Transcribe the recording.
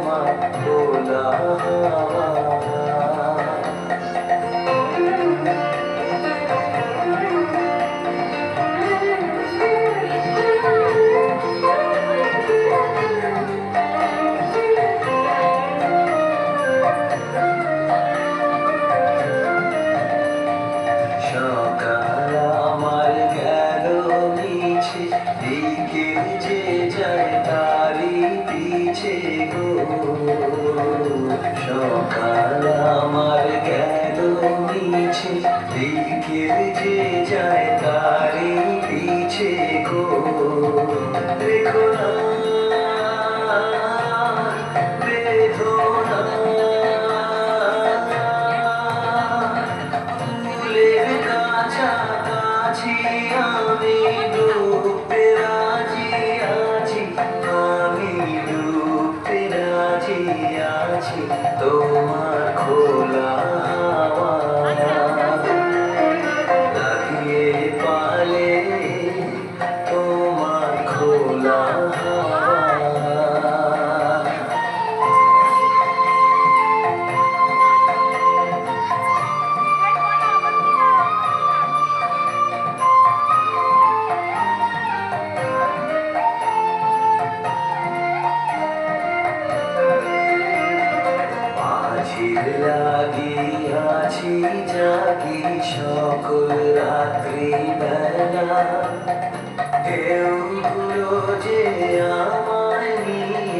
তোমার খোলা হাওয়া। সকাল আমার গেল মিছে, বিকেল যে যায় তারি পিছে গো। সকাল আমার গেল মিছে, বিকেল যে যায় তারি পিছে গো। দেখো না বেদনা, ফুলের কাছাকাছি আমি ডুবতে রাজি আছি, আমি ডুবতে রাজি আছি তোমার খোলা হাওয়া। লাগিয়ে পালে তোমার খোলা হাওয়া। লাগিয়াছি জাগি সকল রাত্রি বেলা, ঢেউগুলো যে আমায় নিয়ে